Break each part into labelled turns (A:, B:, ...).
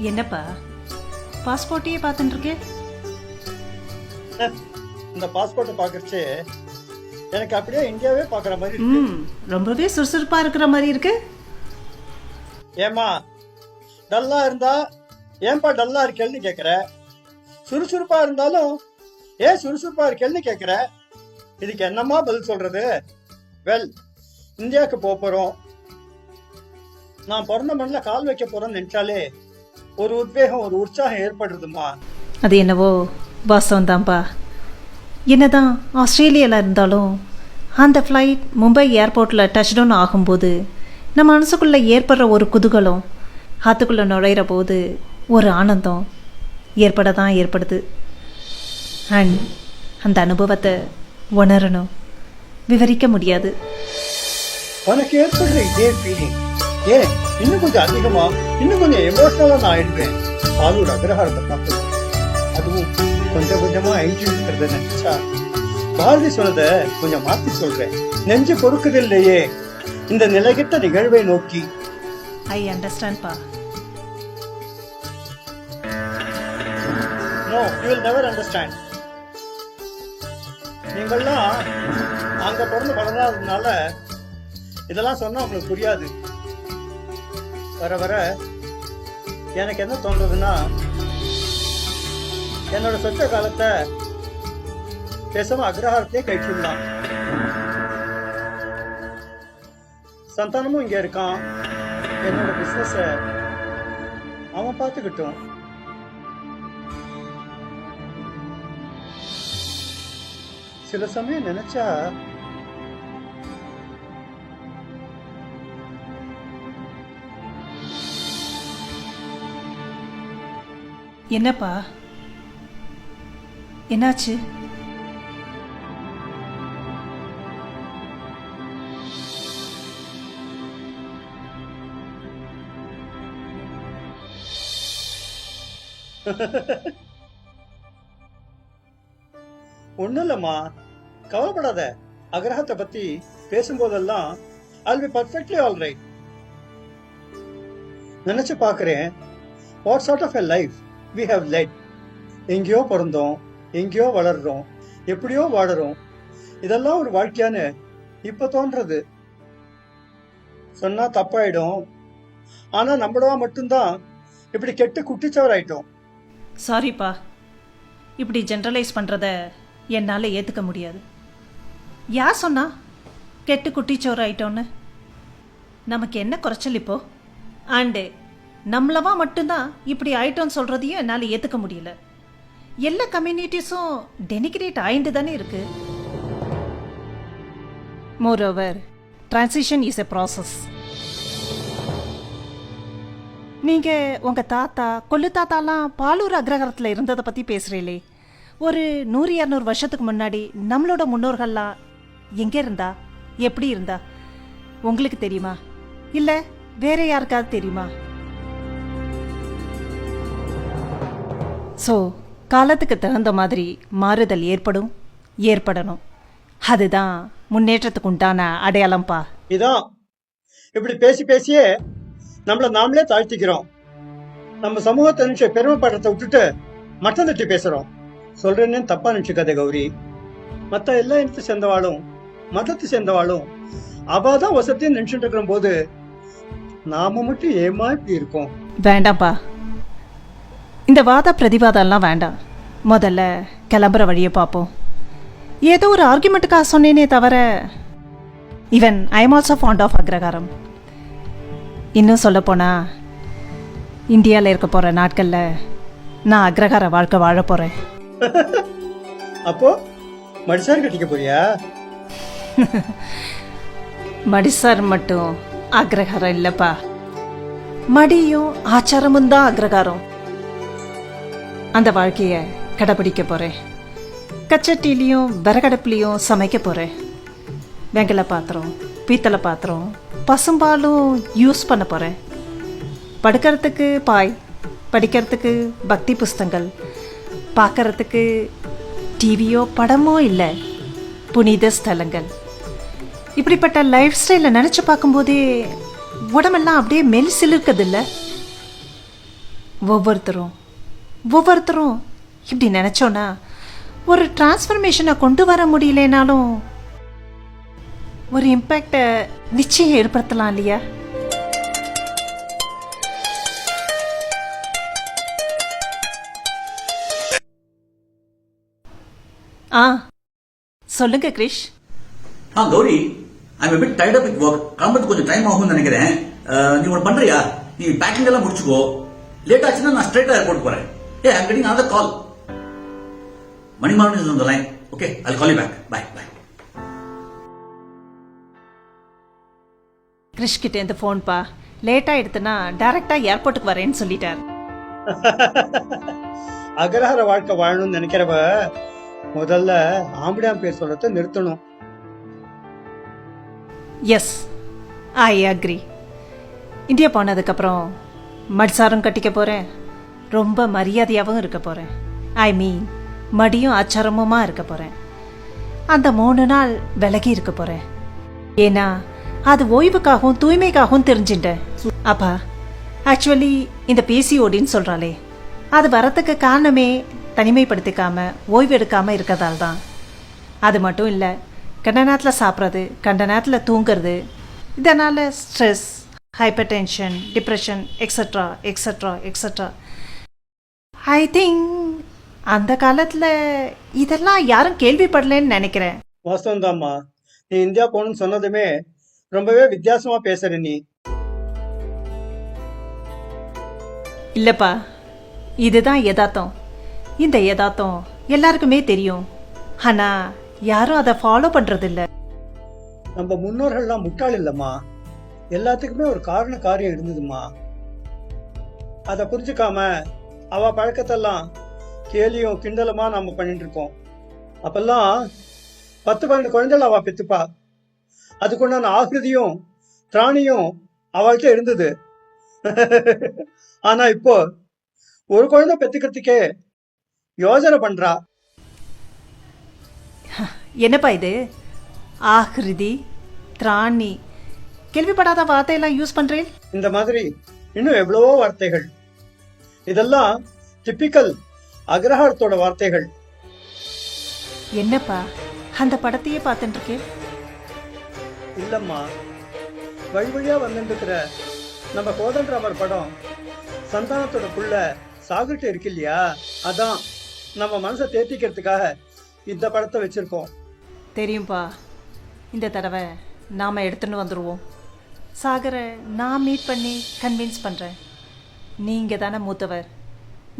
A: என்னப்பா பாஸ்போர்ட்டையே பார்த்துட்டு இருக்கு?
B: இந்த பாஸ்போர்ட்டை பார்க்கறச்சே எனக்கு அப்படியே இந்தியாவே பார்க்குற மாதிரி இருக்கு.
A: ரொம்பவே சுறுசுறுப்பா இருக்கிற மாதிரி இருக்கு.
B: ஏமா டல்லா இருந்தா ஏன்பா டல்லா இருக்கேன்னு கேட்குற, சுறுசுறுப்பா இருந்தாலும் ஏன் சுறுசுறுப்பா இருக்கேன்னு கேட்குற. இதுக்கு என்னம்மா பதில் சொல்றது? வெல், இந்தியாவுக்கு போறோம். நான் பிறந்த மண்ணில் கால் வைக்க போறேன்னு நினைச்சாலே ஒரு உத்வேகம், ஒரு உற்சாகம் ஏற்படுறதுமா.
A: அது என்னவோ வாஸ்தவம் தான்ப்பா. என்னதான் ஆஸ்திரேலியாவில் இருந்தாலும் அந்த ஃப்ளைட் மும்பை ஏர்போர்ட்டில் டச் டவுன் ஆகும்போது நம்ம மனசுக்குள்ளே ஏற்படுற ஒரு குதூகலம், அதுக்குள்ளே நுழையிற போது ஒரு ஆனந்தம் ஏற்படுது. அண்ட் அந்த அனுபவத்தை உணரணும், விவரிக்க முடியாது.
B: உனக்கு ஏற்படுற இதே ஃபீலிங் ஏன் இன்னும் கொஞ்சம் அதிகமா, இன்னும் கொஞ்சம் எமோஷனலா நான் ஆயிடுவேன் பாலூர் அக்ரஹாரத்தை பார்த்து. அதுவும் கொஞ்சம் கொஞ்சமா ஐஞ்சுக்கிறத நினைச்சா பாரதி சொன்னத கொஞ்சம் மாத்தி சொல்றேன். நெஞ்சு பொறுக்குதில்லையே இந்த நிலைகிட்ட நிகழ்வை நோக்கி.
A: ஐ அண்டர்ஸ்டாண்ட் பா.
B: No, you will never understand. நீங்கள்லாம் அங்க பிறந்து வளராததுனால இதெல்லாம் சொன்னா உங்களுக்கு புரியாது. வர வர எனக்கு என்ன தோன்றதுன்னா, என்னோட சொந்த காலத்தை பேசாம அக்ரஹாரத்தையே கழிச்சுடலாம். சந்தானமும் இங்க இருக்கான், என்னோட பிசினஸ அவன் பார்த்துக்கிட்டோம். சில சமயம் நினைச்சா
A: என்னப்பா என்னாச்சு?
B: ஒண்ணும் இல்லம்மா, கவலைப்படாத. அக்ரஹத்தை பத்தி பேசும்போதெல்லாம் I'll be perfectly all right. நினைச்சு பாக்குறேன், what sort of a life we have led. எங்கேயோ பிறந்தோம், எங்கேயோ வளர்றோம், எப்படியோ வாழறோம். இதெல்லாம் ஒரு வாழ்க்கையான்னு இப்ப தோன்றது. சொன்னா தப்பாயிடும், ஆனா நம்மளவா மட்டும்தான் இப்படி கெட்டு குட்டிச்சவர் ஆயிட்டோம்.
A: சாரிப்பா, இப்படி ஜென்ரலைஸ் பண்ணுறத என்னால் ஏற்றுக்க முடியாது. யார் சொன்னா கெட்டு குட்டிச்சோறு ஆயிட்டோன்னு? நமக்கு என்ன குறைச்சல் இப்போ? ஆண்டு நம்மளவா மட்டும்தான் இப்படி ஆயிட்டோன்னு சொல்கிறதையும் என்னால் ஏற்றுக்க முடியல. எல்லா கம்யூனிட்டிஸும் டெனிகிரேட் ஆயிட்டு தானே இருக்கு. Moreover, transition is a process. நீங்கள் உங்கள் தாத்தா, கொள்ளு தாத்தாலாம் பாலூர் அக்ரஹாரத்தில் இருந்ததை பற்றி பேசுகிறீங்களே, ஒரு 100-200 வருஷத்துக்கு முன்னாடி நம்மளோட முன்னோர்கள்லாம் எங்கே இருந்தா, எப்படி இருந்தா உங்களுக்கு தெரியுமா? இல்லை வேற யாருக்காவது தெரியுமா? ஸோ காலத்துக்கு தகுந்த மாதிரி மாறுதல் ஏற்படணும். அதுதான் முன்னேற்றத்துக்கு உண்டான அடையாளம்பா.
B: இதான் இப்படி பேசி பேசியே நம்மள நாமளே தாழ்த்திக்கிறோம். நம்ம சமூகத்தை நினைச்ச பெருமைப்படுறத விட்டுட்டு மட்டம் தட்டி பேசுறோம். சொல்றேன்னு தப்பா நினைச்சுக்காதே கௌரி. மத்த எல்லா இனத்தை சேர்ந்தவாளும் மதத்தை சேர்ந்தவாளும் அவாதான் வசதியும் நினைச்சுட்டு இருக்கிற போது நாம மட்டும் ஏமா இப்படி இருக்கோம்?
A: வேண்டாம்ப்பா, இந்த வாத பிரதிவாதம்லாம் வேண்டாம். முதல்ல கிளம்புற வழியை பார்ப்போம். ஏதோ ஒரு ஆர்குமெண்ட்டுக்காக சொன்னேனே தவிர, even I am also fond of அக்ரஹாரம். இன்னும் சொல்லப்போனா இந்தியாவில் இருக்க போகிற நாட்களில் நான் அக்ரஹார வாழ்க்கை வாழ போகிறேன்.
B: அப்போ மடிசார் கட்டிக்க போறியா?
A: மடிசார் மட்டும் அக்ரஹாரம் இல்லைப்பா, மடியும் ஆச்சாரமும் தான் அக்ரஹாரம். அந்த வாழ்க்கையை கடைப்பிடிக்க போகிறேன். கச்சட்டிலையும் விறகடுப்புலையும் சமைக்க போகிறேன். வெங்கல பாத்திரம், பீத்தளை பாத்திரம், பசும்பாலும் யூஸ் பண்ண போகிறேன். படுக்கிறதுக்கு பாய், படிக்கிறதுக்கு பக்தி புஸ்தங்கள், பார்க்கறதுக்கு டிவியோ படமோ இல்லை, புனித ஸ்தலங்கள். இப்படிப்பட்ட லைஃப் ஸ்டைலை நினச்சி பார்க்கும்போதே உடம்பெல்லாம் அப்படியே மெலிசில் இருக்குதில்ல. ஒவ்வொருத்தரும் ஒவ்வொருத்தரும் இப்படி நினச்சோன்னா ஒரு டிரான்ஸ்ஃபர்மேஷனை கொண்டு வர முடியலனாலும் ஒரு இம்பேக்டை நிச்சயம் ஏற்படுத்தலாம் இல்லையா? ஆ சொல்லுங்க Krish.
C: Gauri, I'm a bit tied up with work. கிளம்புறதுக்கு கொஞ்சம் டைம் ஆகும்னு நினைக்கிறேன். நீ ஒன்று பண்றியா? நீ பேக்கிங் எல்லாம் முடிச்சுக்கோ. லேட் ஆச்சுன்னா நான் ஸ்ட்ரைட்டா ஏர்போர்ட் போறேன். I'm getting another call. Manimaran is on the line. Okay, I'll call you back. Bye.
A: Krish கிட்ட இந்த ஃபோன்பா லேட் ஆயிடுத்துன்னா டைரக்டா ஏர்போர்ட்டுக்கு வரேன்னு சொல்லிட்டார்.
B: அகரஹர வாழ்க்கை வாழணும்னு நினைக்கிறவ முதல்ல ஆம்படியாம் பேர் சொல்றத நிறுத்தணும்.
A: S, I agree. இந்தியா போனதுக்கப்புறம் மட்சாரும் கட்டிக்க போகிறேன், ரொம்ப மரியாதையாகவும் இருக்க போகிறேன். ஐ மீன் மடியும் ஆச்சாரமுமா இருக்க போகிறேன். அந்த 3 நாள் விலகி இருக்க போகிறேன். ஏன்னா அது ஓய்வுக்காகவும் தூய்மைக்காகவும் தெரிஞ்சுட்டேன். அப்பா ஆக்சுவலி இந்த பிசிஓடின்னு சொல்கிறாளே, அது வரத்துக்கு காரணமே தனிமைப்படுத்திக்காம ஓய்வு எடுக்காமல் இருக்கிறதால தான். அது மட்டும் இல்லை, கண்ட நேரத்தில் சாப்பிட்றது, கண்ட நேரத்தில் தூங்குறது, இதனால் stress, hyper tension, depression extra extra extra. I think அந்த காலத்தில் இதெல்லாம் யாரும் கேள்விப்படலன்னு நினைக்கிறேன்.
B: வாஸ்தவம்தாம்மா, நீ இந்தியா போகணும்னு சொன்னதுமே ரொம்பவே வித்தியாசமா பேசுற நீ.
A: இல்லைப்பா, இதுதான் யதார்த்தம். இந்த யதார்த்தம் எல்லாருக்குமே தெரியும், ஆனால் யாரும் அதை ஃபாலோ பண்ணுறதில்ல.
B: நம்ம முன்னோர்கள்லாம் முட்டாள் இல்லம்மா, எல்லாத்துக்குமே ஒரு காரண காரியம் இருந்ததுமா. அதை புரிஞ்சுக்காம அவ பழக்கத்தெல்லாம் கேலியும் கிண்டலுமா நம்ம பண்ணிட்டு இருக்கோம். அப்பெல்லாம் 10-12 குழந்தைகள் அவ பெத்துப்பா. அதுக்குண்டான ஆகிருதியும் திராணியும் அவள்கிட்ட இருந்தது. ஆனா இப்போ ஒரு குழந்தை பெத்துக்கிறதுக்கே யோசனை பண்றா.
A: என்னப்பா இது ஆகிருதி, திராணி, கேள்விப்படாத வார்த்தையெல்லாம் யூஸ் பண்றேன்.
B: இந்த மாதிரி இன்னும் எவ்வளவோ வார்த்தைகள், இதெல்லாம் டிப்பிக்கல் அக்ரஹாரத்தோட வார்த்தைகள்.
A: என்னப்பா அந்த படத்தையே பார்த்துட்டு இருக்கேன்.
B: இல்லம்மா, வழி வழியா வந்துட்டு இருக்கிற நம்ம கோதண்டராமர் படம் சந்தானத்தோட புள்ள சாகுட்டு இருக்கு இல்லையா, அதான் நம்ம மனசை தேத்திக்கிறதுக்காக இந்த படத்தை வச்சிருக்கோம்.
A: தெரியும்பா, இந்த தடவை நாம் எடுத்துன்னு வந்துடுவோம். சாகரை நான் மீட் பண்ணி கன்வின்ஸ் பண்ணுறேன். நீங்கள் தானே மூத்தவர்,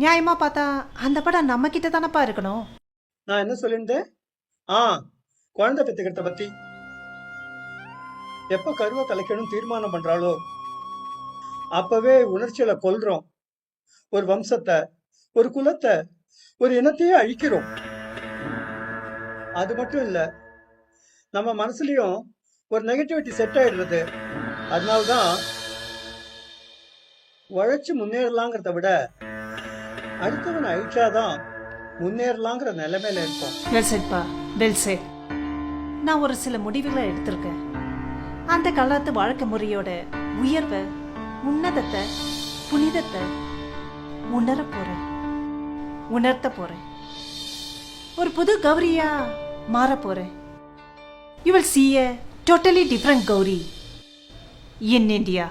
A: நியாயமாக பார்த்தா அந்த படம் நம்மக்கிட்ட தானப்பா இருக்கணும்.
B: நான் என்ன சொல்லியிருந்தேன்? குழந்தை பெற்றுக்கிறத பற்றி. எப்போ கருவை கலைக்கணும் தீர்மானம் பண்ணுறாளோ அப்பவே உணர்ச்சியில கொல்றோம். ஒரு வம்சத்தை, ஒரு குலத்தை, ஒரு இனத்தையே அழிக்கிறோம். அது மட்டும் இல்ல, நம்ம மனசுலயும் ஒரு நெகட்டிவிட்டி செட் ஆயிடுறது. அதனால்தான் உழைச்சு முன்னேறலாங்கிறத விட அடுத்தவனை அழிச்சாதான் முன்னேறலாங்கிற நிலைமையில இருக்கும்.
A: வெல் செட்பா, வெல் செட். நான் ஒரு சில முடிவுகளை எடுத்திருக்கேன். அந்த காலத்து வாழ்க்கை முறையோட உயர்வை, உன்னதத்தை, புனிதத்தை உணர போறேன், உணர்த்த போறேன். ஒரு புது கௌரியா மாற போறேன். You will see a totally different Gauri in India.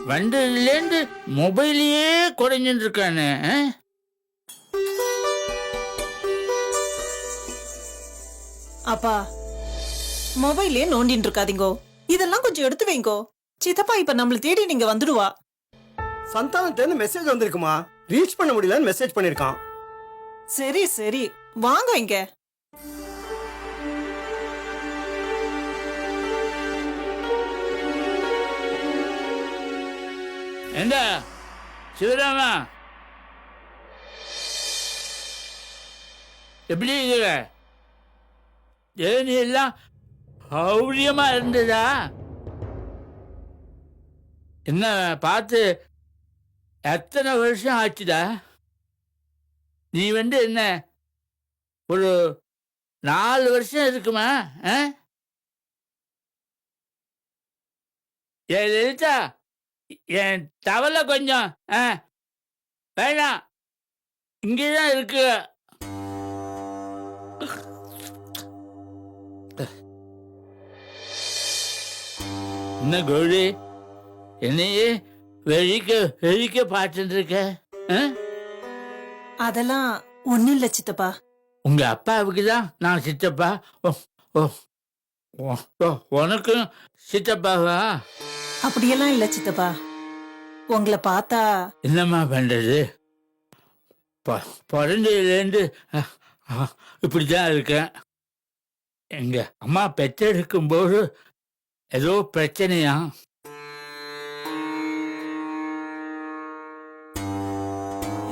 D: வந்ததுலேருந்து மொபைலையே குறைஞ்சிட்டு இருக்கானே.
A: அப்பா மொபைலே நோண்டின்னு இருக்காதீங்கோ, இதெல்லாம் கொஞ்சம் எடுத்து வைங்கோ. சித்தப்பா இப்ப நம்மள தேடி நீங்க வந்துடுவா.
B: சந்தானத்திலிருந்து மெசேஜ் வந்திருக்குமா, ரீச் பண்ண முடியலன்னு மெசேஜ் பண்ணிருக்கான்.
A: சரி சரி வாங்க இங்க.
D: என்ன சிவராமா, எப்படி இருக்கிற? தேனி எல்லாம் சௌரியமா இருந்ததா? என்ன பார்த்து எத்தனை வருஷம் ஆச்சுடா? நீ என்ன ஒரு 4 வருஷம் இருக்குமா? ஏன் லலிதா, என் தவளை கொஞ்சம் வேணாம், இங்கேதான் இருக்கு. என்ன கௌரி, என்னையே வெறிக்க வெறிக்க பார்த்துட்டு இருக்க?
A: அதெல்லாம் ஒண்ணும் இல்ல சித்தப்பா.
D: உங்க அப்பாவுக்கு தான் நான் சித்தப்பா. உனக்கும் சித்தப்பாவா?
A: அப்படியெல்லாம் இல்ல சித்தப்பா, உங்களை பார்த்தா.
D: என்னம்மா பண்றது, பிறந்ததுலேருந்து இப்படிதான் இருக்கேன். எங்க அம்மா பெற்றெடுக்கும் போது ஏதோ பிரச்சனையா,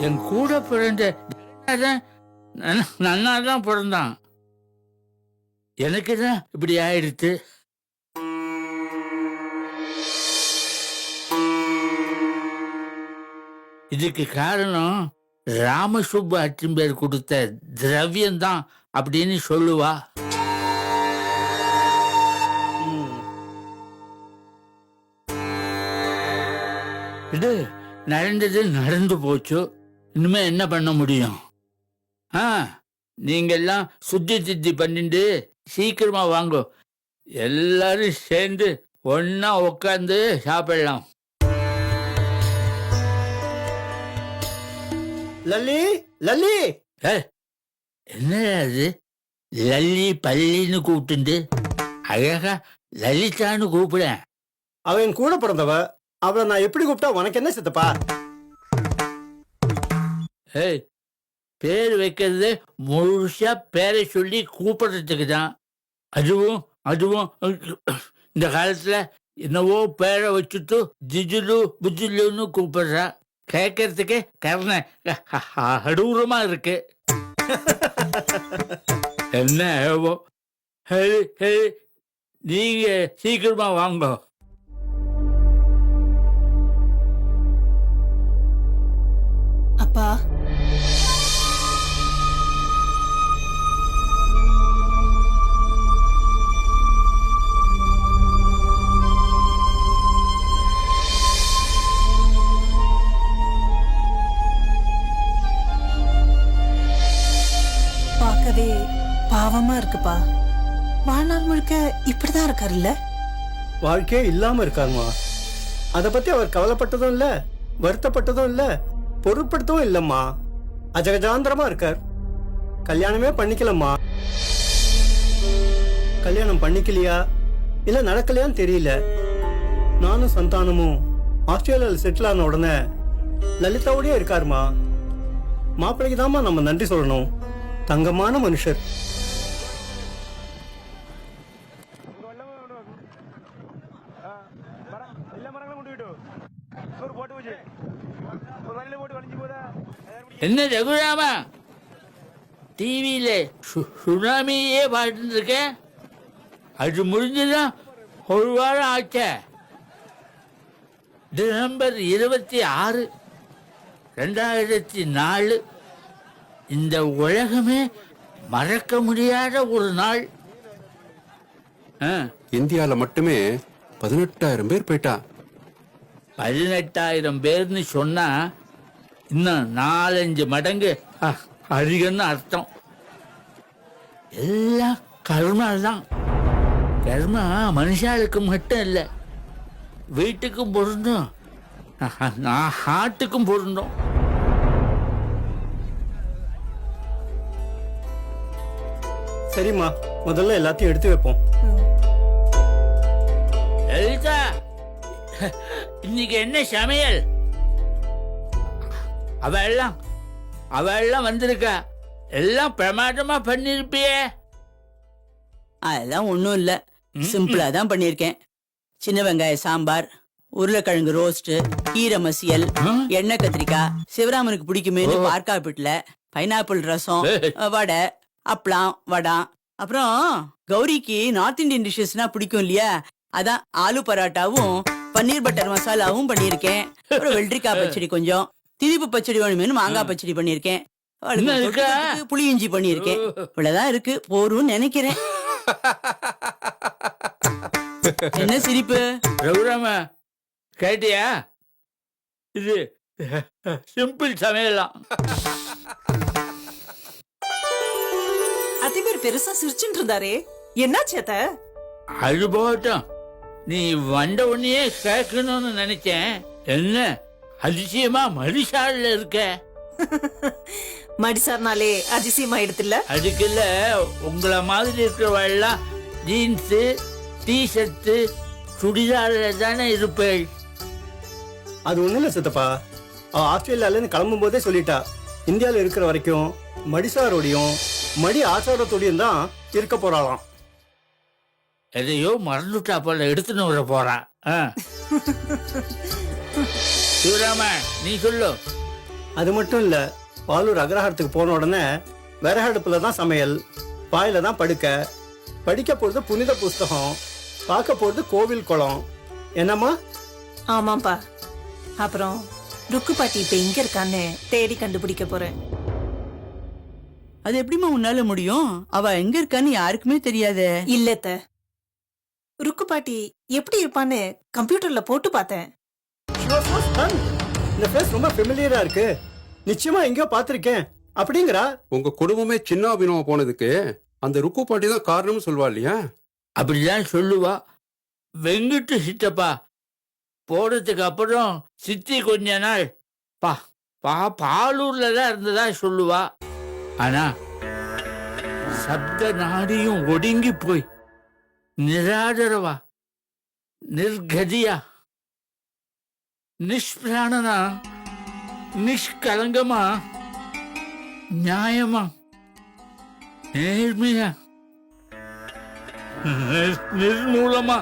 D: என் கூட பிறந்த நன்னா தான் பிறந்தான். எனக்கு தான் இப்படி ஆயிடுச்சு. இதுக்கு காரணம் ராமசுப்பு அச்சிம்பேர் கொடுத்த திரவியம்தான் அப்படின்னு சொல்லுவா. இது நடந்தது நடந்து போச்சு, இனிமே என்ன பண்ண முடியும்? நீங்கெல்லாம் சுத்தி சித்தி பண்ணிட்டு சீக்கிரமா வாங்க, எல்லாரும் சேர்ந்து ஒன்னா உட்காந்து சாப்பிடலாம்.
B: லல்லி லல்லி,
D: என்ன அது லல்லி பள்ளின்னு கூப்பிட்டு அழகா லலிதான்னு கூப்பிடேன்.
B: அவன் கூட பிறந்தவ, அவளை நான் எப்படி கூப்பிட்டா உனக்கு என்ன சித்தப்பா?
D: பேர் வைக்கிறது முழுசா பேரை சொல்லி கூப்பிடுறதுக்கு தான். அதுவும் இந்த காலத்துல என்னவோ பேரை வச்சுட்டு ஜிஜுலு புஜுலுன்னு கூப்பிடுறா. கேட்கறதுக்கே கருணை அடூரமா இருக்கு. என்ன நீங்க சீக்கிரமா வாங்க.
A: அப்பா பார்க்கவே பாவமா இருக்குப்பா. வாழ்நாள் முழுக்க இப்படிதான் இருக்காருல்ல.
B: வாழ்க்கையே இல்லாம இருக்காருமா. அத பத்தி அவர் கவலைப்பட்டதும் இல்ல, வருத்தப்பட்டதும் இல்ல, பொருட்படுத்தவும் இல்லம்மா. அஜகஜாந்திரமா இருக்கார். கல்யாணமே பண்ணிக்கலம்மா. கல்யாணம் பண்ணிக்கலையா இல்ல நடக்கலையான்னு தெரியல. நானும் சந்தானமும் ஆஸ்திரேலியாவில் செட்டில் ஆன உடனே லலிதாவோடய இருக்காருமா. மாப்பிள்ளைக்கு தாம்மா நம்ம நன்றி சொல்லணும். தங்கமான மனுஷர்.
D: என்ன ரகுராமா, டிவியில சுனாமியே பார்த்துட்டு இருக்கேன். அது முடிஞ்சுதான் ஒரு வாரம் ஆச்ச. டிசம்பர் 26, 2004. இந்த உலகமே மறக்க முடியாத ஒரு நாள்.
E: இந்தியால மட்டுமே 18,000 பேர் போயிட்டா.
D: 18,000 பேர்னு சொன்னா இன்னும் 4-5 மடங்கு அதிகம்னு அர்த்தம். எல்லாம் கர்மா தான். கர்மா மனுஷாளுக்கு மட்டும் இல்லை, வீட்டுக்கும் பொருந்தும், நான் ஹார்ட்டுக்கும் பொருந்தும்.
B: சரிம்மா, முதல்ல எல்லாத்தையும் எடுத்து வைப்போம்.
D: லலிதா, இன்னைக்கு என்ன சமையல்? அவ எல்லாம் வந்திருக்கா. எல்லாம் பிரமாதமா பண்ணிருப்பியே.
F: அதெல்லாம் ஒன்றும் இல்லை, சிம்பிளா தான் பண்ணியிருக்கேன். சின்ன வெங்காய சாம்பார், உருளைக்கிழங்கு ரோஸ்ட், கீரை மசியல், எண்ணெய் கத்திரிக்காய், சிவராமனுக்கு பிடிக்குமேனு பார்க்காப்பிட்டல, பைனாப்பிள் ரசம், வடை, அப்பளம், வடம். அப்புறம் கௌரிக்கு நார்த் இந்தியன் டிஷ்ஷஸ்னா பிடிக்கும் இல்லையா, அதான் ஆலு பராட்டாவும் பன்னீர் பட்டர் மசாலாவும் பண்ணியிருக்கேன். அப்புறம் வெள்ளரிக்காய் பச்சடி, கொஞ்சம் திதிப்பு பச்சடி வேணுமேனு மாங்காய் பச்சடி பண்ணியிருக்கேன். புளி இஞ்சி பண்ணியிருக்கேன். இவ்வளவுதான் இருக்கு, போரும் நினைக்கிறேன். என்ன சிரிப்பு?
D: ரகுராம, கேட்டியா? இது சிம்பிள் சமையலாம்.
A: அதிபர் பெருசா சிரிச்சுட்டு இருந்தாரே, என்னாச்சு அத்த?
D: அது போகட்டும், நீ வந்த உடனே கேட்கணும்னு நினைச்சேன். என்ன அதிசயமா மடிசால இருக்க?
A: மடிசார்னாலே அதிசயமாயிடுதுல்ல?
D: அதுக்குல்ல, உங்களை மாதிரி இருக்கிறவெல்லாம் ஜீன்ஸு, டிஷர்ட்டு, சுடிதார்ல தானே இருப்பேள்.
B: அது ஒண்ணும் இல்ல சித்தப்பா, ஆஸ்திரேலியால இருந்து கிளம்பும் போதே சொல்லிட்டா, இந்தியாவில் இருக்கிற வரைக்கும் மடிசாரோடையும் மடி ஆச்சாரத்தோடையும் தான் இருக்க போறாளாம்.
D: எதையோ மறந்துட்டா போல, எடுத்துன்னு வர போறான். சிவராம, நீ சொல்லு.
B: அது மட்டும் இல்ல, பாலூர் அக்ரஹாரத்துக்கு போன உடனே விறகடுப்புல தான் சமையல், பாயில தான் படுக்க, படிக்க போறது புனித புஸ்தகம், பார்க்க போறது கோவில் குளம். என்னம்மா?
A: ஆமாப்பா. அப்புறம் ருக்கு பாட்டி இப்ப எங்க இருக்கான்னு தேடி கண்டுபிடிக்க போறேன்.
F: அது எப்படிமா உன்னால முடியும்? அவ எங்க இருக்கான்னு யாருக்குமே தெரியாதே.
A: இல்லத்த, ருக்கு பாட்டி எப்படி இருப்பான்னு கம்ப்யூட்டர்ல போட்டு பார்த்தேன்.
B: இந்த ஃபேஸ் ரொம்ப ஃபெமிலியரா இருக்கு, நிச்சயமா எங்கேயோ பார்த்திருக்கேன் அப்படிங்கிறா.
E: உங்க குடும்பமே சின்ன அபிநவம் போனதுக்கு அந்த ருக்கு பாட்டி தான் காரணம்னு சொல்வா இல்லையா?
D: அப்படிதான் சொல்லுவா. வெங்கட்டு சித்தப்பா போறதுக்கு அப்புறம் சித்தி கொஞ்ச நாள் பாலூர்ல தான் இருந்ததா சொல்லுவா. ஆனா சப்த நாடியும் ஒடுங்கி போய் நிராதரவா, நிர்கதியா, நிஷ்பிராணனா, நிஷ்கலங்கமா, நியாயமா, நேர்மையா, நிர்மூலமா,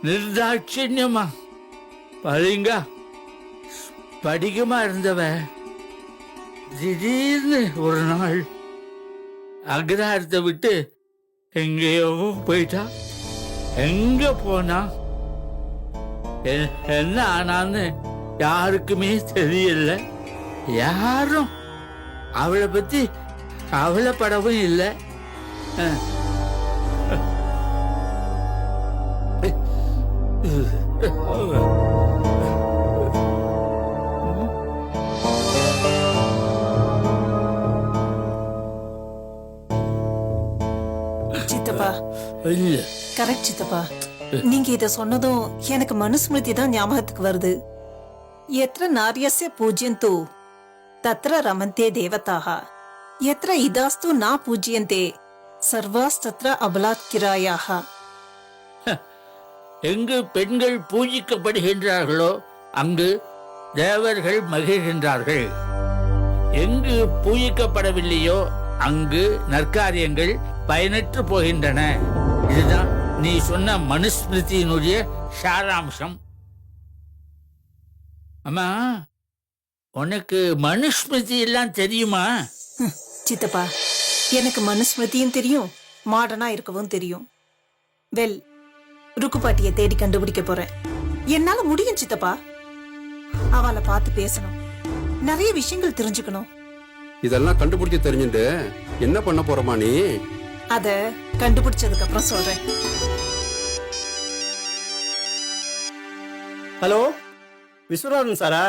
D: நிர்தாட்சியமா, பளிங்கா படிகமா இருந்தவ திடீர்னு ஒரு நாள் அக்ரஹாரத்தை விட்டு எங்கேயோ போயிட்டா. எங்க போனா, என்ன ஆனான்னு யாருக்குமே தெரியல. யாரும் அவளை பத்தி அவளைப்படவும் இல்லை.
A: சித்தப்பா,
D: இல்ல,
A: கரெக்ட் சித்தப்பா. நீங்க இத சொன்னதும் எனக்கு மனுஸ்மிருதி தான் ஞாபகத்துக்கு வருது. எத்திர நாரியஸ்ய பூஜ்யந்தோ தத்ர ரமந்தே தேவதாக, எத்திர இதாஸ்து நா பூஜ்யந்தே சர்வாஸ்தத்ர அபலாத்கிராயாக.
D: எங்கு பெண்கள் பூஜிக்கப்படுகின்றார்களோ அங்கு தேவர்கள் மகிழ்கின்றார்கள். எங்கு பூஜிக்கப்படவில்லையோ அங்கு நற்காரியங்கள் பயனற்று போகின்றன. இதுதான் நீ சொன்ன மனுஸ்மிருதியினுடைய சாராம்சம். அம்மா, உனக்கு மனுஸ்மிருதி எல்லாம் தெரியுமா?
A: சித்தப்பா, எனக்கு மனுஸ்மிருதியும் தெரியும், மாடர்னா இருக்கவும் தெரியும். வெல், ருக்கு பாட்டியை தேடி கண்டுபிடிக்க போறேன். என்னால முடியும் சித்தப்பா. அவளை பார்த்து பேசணும், நிறைய விஷயங்கள் தெரிஞ்சுக்கணும்.
E: இதெல்லாம் கண்டுபிடிக்க தெரிஞ்சுட்டு என்ன பண்ண போறமா நீ?
A: அத கண்டுபிடிச்சதுக்கு அப்புறம் சொல்றேன்.
B: ஹலோ, விஸ்வநாதன் சாரா?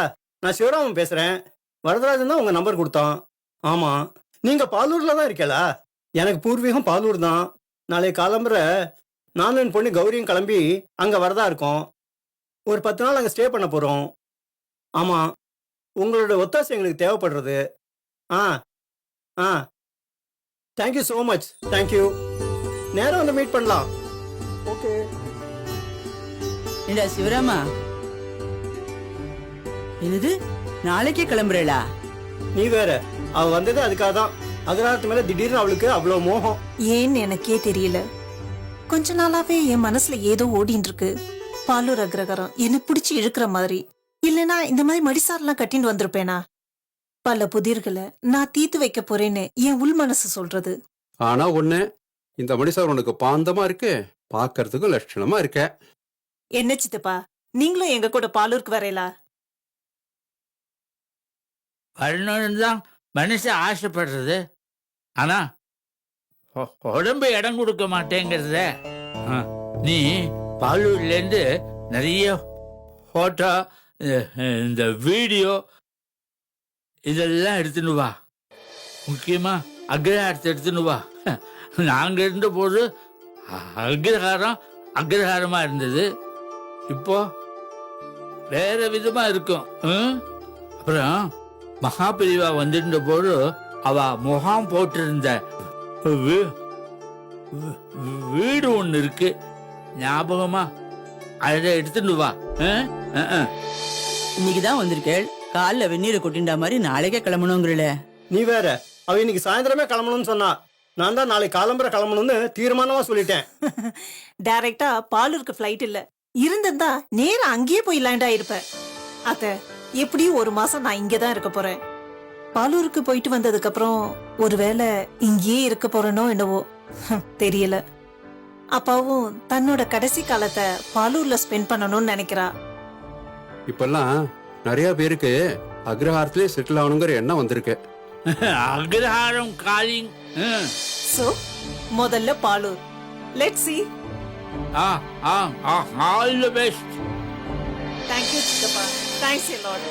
B: நான் சிவராமன் பேசுறேன். வரதராஜன் தான் உங்க நம்பர் கொடுத்தான். ஆமா, நீங்க பாலூர்ல தான் இருக்கலா? எனக்கு பூர்வீகம் பாலூர் தான். நாளை காலம்புற நானும் என் பொண்ணு கௌரியும் கிளம்பி அங்க வரதா இருக்கோம். ஒரு 10 நாள் அங்கே ஸ்டே பண்ண போகிறோம். ஆமாம், உங்களோட ஒத்தாசை எங்களுக்கு தேவைப்படுறது. ஆ ஆ தேங்க்யூ ஸோ மச். தேங்க்யூ. நேரம் வந்து மீட் பண்ணலாம். ஓகே.
F: ஏண்டா சிவராமா, என்னது நாளைக்கே கிளம்புறேளா?
B: நீ வேற, அவ வந்தது அதுக்காக தான். அக்ரஹாரத்து மேல திடீர்னு அவளுக்கு அவ்வளோ மோகம்.
A: ஏன்னு எனக்கே தெரியல. கொஞ்ச நாளாவே என் மனசுல ஏதோ ஓடின்னு இருக்கு. பாலூர் அக்ரஹாரம் என்ன பிடிச்சி இழுக்கிற மாதிரி. இல்லனா இந்த மாதிரி மடிசாரெல்லாம் கட்டின்னு வந்திருப்பேனா? பல புதிர்களை நான் தீர்த்து வைக்க போறேன்னு என் உள் மனசு சொல்றது.
E: ஆனா ஒண்ணு, இந்த மனுஷன் உனக்கு பாந்தமா இருக்கு, பார்க்கறதுக்கும் லட்சணமா இருக்க.
A: என்ன சித்தப்பா, நீங்களும் எங்க கூட பாலூருக்கு வரையலா?
D: வரணும்னு தான் மனுஷன் ஆசைப்படுறது. ஆனா உடம்பு இடம் கொடுக்க மாட்டேங்கிறத. நீ பாலூர்லேருந்து நிறைய ஃபோட்டோ, இந்த வீடியோ இதெல்லாம் எடுத்துன்னு வா. முக்கியமா அக்ரஹாரத்தை எடுத்துன்னு வா. நாங்க இருந்த போது அக்ரஹாரம் அக்ரஹாரமா இருந்தது. இப்போ வேற விதமா இருக்கும். அப்புறம் மகாபிரிவா வந்திருந்த போது அவ முகாம் போட்டிருந்த வீடு ஒண்ணு இருக்கு, ஞாபகமா? அதை எடுத்துட்டு வா.
F: இன்னைக்குதான் வந்திருக்கேள், காலைல வெந்நீரை கொட்டிண்டா மாதிரி நாளைக்கே கிளம்பணுங்கிறல.
B: நீ வேற, அவ இன்னைக்கு சாயந்தரமே கிளம்பணும்னு சொன்னா. நான் தான் நாளைக்கு காலம்பரை கிளம்பணும்னு தீர்மானமா சொல்லிட்டேன்.
A: டைரக்டா பாலூருக்கு ஃபிளைட் இல்ல, இருந்திருந்தா நேரா அங்கேயே போய் லேண்ட் ஆயிருப்பேன். அத்த, எப்படியும் 1 மாசம் நான் இங்கதான் இருக்க போறேன். பாலூருக்கு போயிட்டு வந்ததுக்கு அப்புறம் ஒருவேளை இங்கேயே இருக்க போறேனோ என்னவோ தெரியல. அப்பாவும் தன்னோட கடைசி காலத்தை பாலூர்ல ஸ்பெண்ட் பண்ணணும்னு நினைக்கிறா.
E: இப்பெல்லாம் நிறைய பேருக்கு அக்ரஹாரத்திலே செட்டில் ஆகணுங்கிற எண்ணம் வந்திருக்கு.
D: அக்ரஹாரம் காலிங்.
A: சோ முதல்ல Palur. Let's see.
D: All the best.
A: Thank you சித்தப்பா. Thanks a lot.